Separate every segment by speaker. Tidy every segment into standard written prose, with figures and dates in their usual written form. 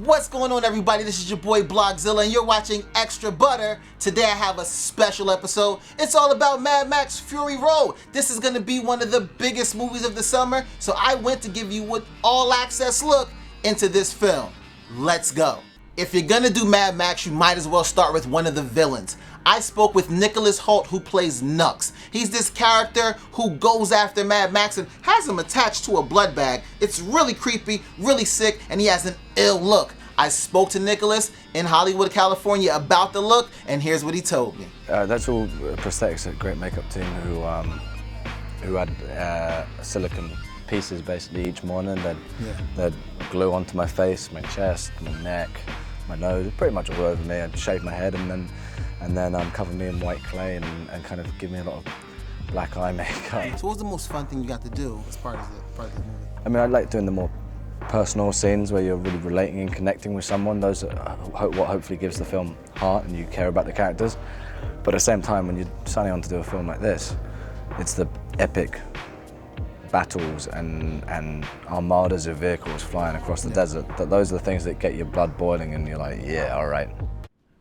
Speaker 1: What's going on, everybody? This is your boy Blockzilla, and you're watching Extra Butter. Today I have a special episode. It's all about Mad Max Fury Road. This is going to be one of the biggest movies of the summer, so I went to give you an all-access look into this film. Let's go. If you're going to do Mad Max, you might as well start with one of the villains. I spoke with Nicholas Hoult, who plays Nux. He's this character who goes after Mad Max and has him attached to a blood bag. It's really creepy, really sick, and he has an ill look. I spoke to Nicholas in Hollywood, California about the look, and here's what he told me.
Speaker 2: That's all prosthetics, a great makeup team who had silicone pieces basically each morning. They'd glue onto my face, my chest, my neck, my nose, pretty much all over me. I'd shave my head and then cover me in white clay and kind of give me a lot of black eye makeup.
Speaker 1: So what was the most fun thing you got to do as part of the movie?
Speaker 2: I mean, I like doing the more personal scenes where you're really relating and connecting with someone. Those are what hopefully gives the film heart and you care about the characters. But at the same time, when you're signing on to do a film like this, it's the epic battles and armadas of vehicles flying across the desert. Those are the things that get your blood boiling and you're like, yeah, all right.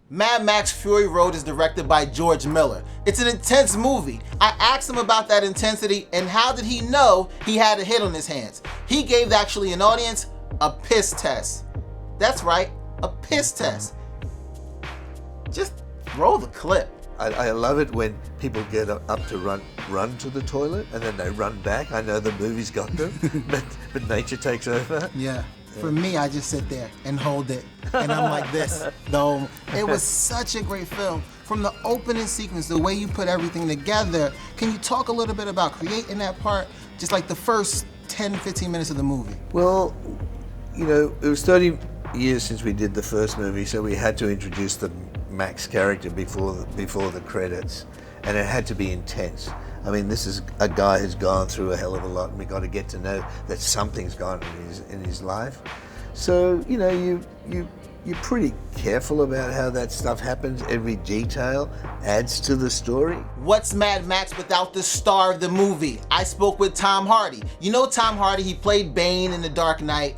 Speaker 1: Mad Max Fury Road is directed by George Miller. It's an intense movie. I asked him about that intensity and how did he know he had a hit on his hands. He gave actually an audience a piss test. That's right, a piss test. Just roll the clip.
Speaker 3: I love it when people get up to run to the toilet and then they run back. I know the movie's got them, but nature takes over.
Speaker 1: Yeah. For me, I just sit there and hold it, and I'm like this. Though it was such a great film. From the opening sequence, the way you put everything together, can you talk a little bit about creating that part, just like the first 10, 15 minutes of the movie?
Speaker 3: Well, you know, it was 30 years since we did the first movie, so we had to introduce the Max character before the credits, and it had to be intense. I mean, this is a guy who's gone through a hell of a lot, and we got to get to know that something's gone in his life. So, you know, you're pretty careful about how that stuff happens. Every detail adds to the story.
Speaker 1: What's Mad Max without the star of the movie? I spoke with Tom Hardy. You know Tom Hardy, he played Bane in The Dark Knight.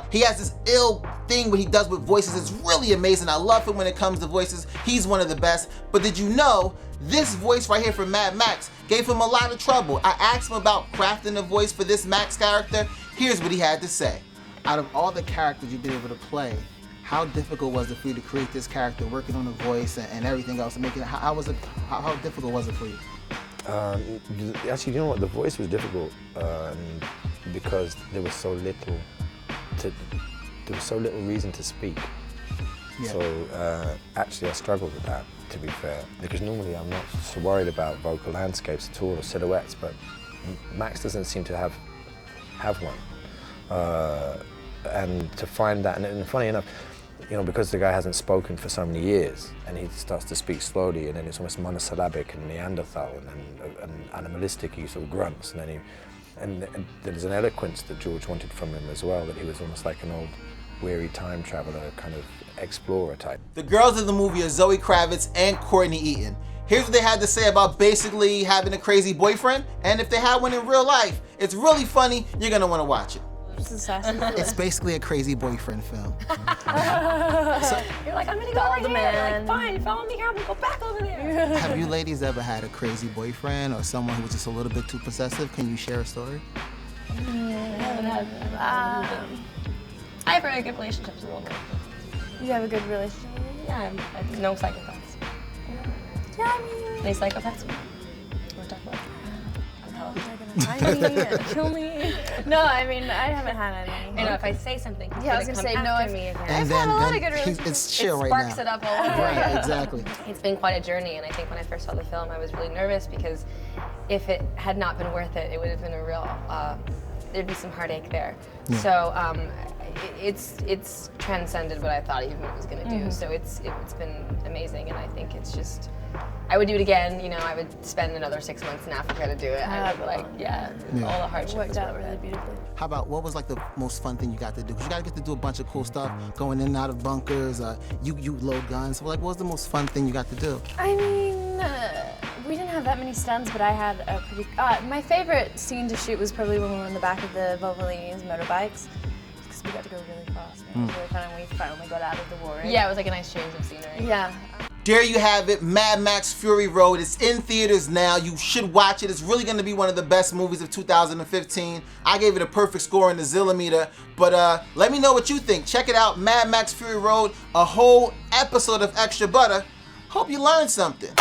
Speaker 1: He has this ill thing what he does with voices. It's really amazing. I love him when it comes to voices. He's one of the best. But did you know this voice right here for Mad Max gave him a lot of trouble? I asked him about crafting a voice for this Max character. Here's what he had to say. Out of all the characters you've been able to play, how difficult was it for you to create this character, working on the voice and everything else, and making it? How difficult was it for you?
Speaker 4: Actually, you know what? The voice was difficult because there was so little reason to speak. Yeah. So actually, I struggled with that, to be fair, because normally I'm not so worried about vocal landscapes at all or silhouettes, but Max doesn't seem to have one. And to find that, and funny enough, you know, because the guy hasn't spoken for so many years, and he starts to speak slowly, and then it's almost monosyllabic and Neanderthal, and animalistic use of grunts, and there's an eloquence that George wanted from him as well, that he was almost like an old, weary time traveler, kind of explorer type.
Speaker 1: The girls in the movie are Zoe Kravitz and Courtney Eaton. Here's what they had to say about basically having a crazy boyfriend, and if they had one in real life. It's really funny. You're gonna want to watch it. It's basically a crazy boyfriend film.
Speaker 5: So, you're like, I'm gonna go over there. Like, fine, follow me here. I'm gonna go back over there.
Speaker 1: Have you ladies ever had a crazy boyfriend or someone who was just a little bit too possessive? Can you share a story?
Speaker 5: I have very good relationships with women.
Speaker 6: You have a good relationship?
Speaker 5: Yeah, no psychopaths. Yeah, I mean... Any psychopaths? We're talking about
Speaker 6: kill me. No, I mean, I haven't had any.
Speaker 5: You know, if I say something,
Speaker 6: yeah, I was gonna say no after me again.
Speaker 1: And
Speaker 6: I've had a lot of good relationships.
Speaker 1: It's chill right now.
Speaker 5: It sparks it up all over.
Speaker 1: Right, exactly.
Speaker 5: It's been quite a journey, and I think when I first saw the film, I was really nervous because if it had not been worth it, it would have been a real, there'd be some heartache there. Yeah. So it's transcended what I thought even it was gonna do. So it's been amazing, and I think it's just, I would do it again. You know, I would spend another 6 months in Africa to do it. I would all the hardship
Speaker 6: worked out really beautifully.
Speaker 1: How about, what was like the most fun thing you got to do? Because you got to get to do a bunch of cool stuff, going in and out of bunkers. You load guns. So like, what was the most fun thing you got to do?
Speaker 6: I mean, we didn't have that many stunts, but I had a pretty. My favorite scene to shoot was probably when we were in the back of the Volvolini's motorbikes. because we got to go really fast. It was really fun, and we finally got out of the war.
Speaker 5: Yeah, it was like a nice change of scenery.
Speaker 6: Yeah.
Speaker 1: There you have it, Mad Max Fury Road. It's in theaters now. You should watch it. It's really going to be one of the best movies of 2015. I gave it a perfect score in the Zillameter. But let me know what you think. Check it out, Mad Max Fury Road, a whole episode of Extra Butter. Hope you learned something.